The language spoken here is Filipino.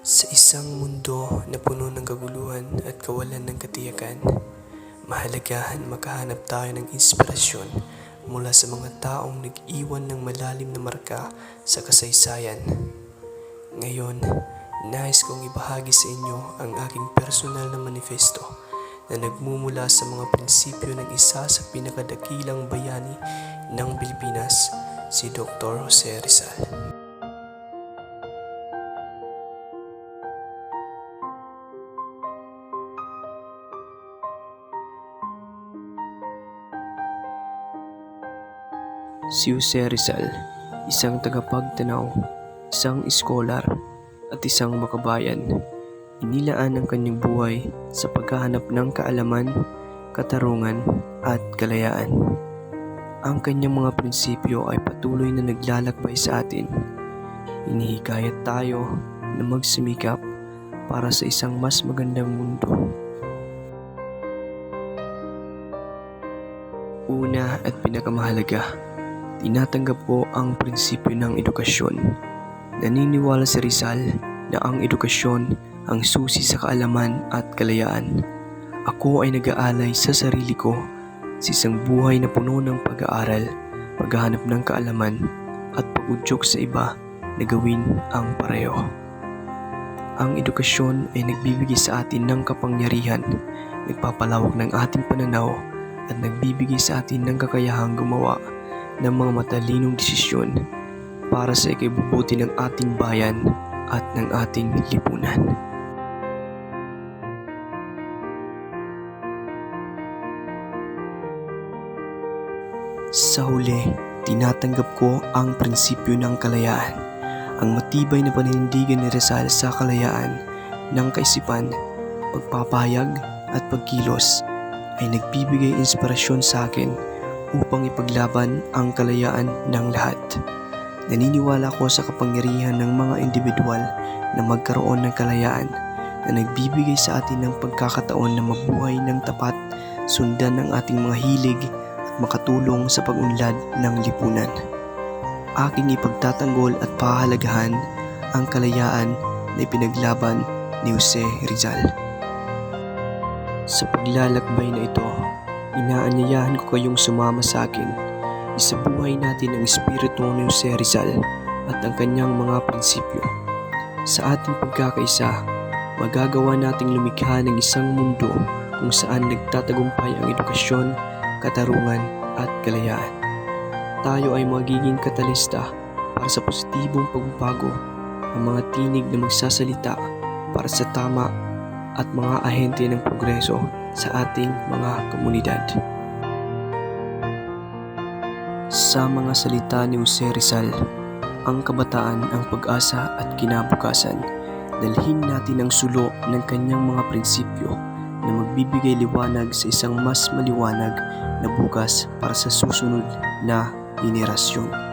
Sa isang mundo na puno ng kaguluhan at kawalan ng katiyakan, mahalagahan makahanap tayo ng inspirasyon mula sa mga taong nag-iwan ng malalim na marka sa kasaysayan. Ngayon, nais kong ibahagi sa inyo ang aking personal na manifesto na nagmumula sa mga prinsipyo ng isa sa pinakadakilang bayani ng Pilipinas, si Dr. Jose Rizal. Si Jose Rizal, isang tagapagtanaw, isang iskolar, at isang makabayan. Inilaan ang kanyang buhay sa paghahanap ng kaalaman, katarungan, at kalayaan. Ang kanyang mga prinsipyo ay patuloy na naglalakbay sa atin. Inihikayat tayo na magsumikap para sa isang mas magandang mundo. Una at pinakamahalaga, tinatanggap ko ang prinsipyo ng edukasyon. Naniniwala si Rizal na ang edukasyon ang susi sa kaalaman at kalayaan. Ako ay nag-aalay sa sarili ko sa isang buhay na puno ng pag-aaral, paghahanap ng kaalaman at pag-udyok sa iba na gawin ang pareho. Ang edukasyon ay nagbibigay sa atin ng kapangyarihan, nagpapalawak ng ating pananaw at nagbibigay sa atin ng kakayahang gumawa ng mga matalinong desisyon para sa ikabubuti ng ating bayan at ng ating lipunan. Sa huli, tinatanggap ko ang prinsipyo ng kalayaan, ang matibay na paninindigan ni Rizal sa kalayaan ng kaisipan, pagpapahayag at pagkilos ay nagbibigay inspirasyon sa akin upang ipaglaban ang kalayaan ng lahat. Naniniwala ko sa kapangyarihan ng mga individual na magkaroon ng kalayaan na nagbibigay sa atin ng pagkakataon na mabuhay ng tapat, sundan ang ating mga hilig at makatulong sa pag-unlad ng lipunan. Aking ipagtatanggol at pahalagahan ang kalayaan na ipinaglaban ni Jose Rizal. Sa paglalakbay na ito, inaanyayahan ko kayong sumama sa akin. Isabuhay natin ang espiritu ni Jose Rizal at ang kanyang mga prinsipyo. Sa ating pagkakaisa, magagawa nating lumikha ng isang mundo kung saan nagtatagumpay ang edukasyon, katarungan at kalayaan. Tayo ay magiging katalista para sa positibong pagbabago, ang mga tinig na magsasalita para sa tama at mga ahente ng progreso sa ating mga komunidad. Sa mga salita ni Jose Rizal, ang kabataan ang pag-asa at kinabukasan. Dalhin natin ang sulo ng kanyang mga prinsipyo na magbibigay liwanag sa isang mas maliwanag na bukas para sa susunod na henerasyon.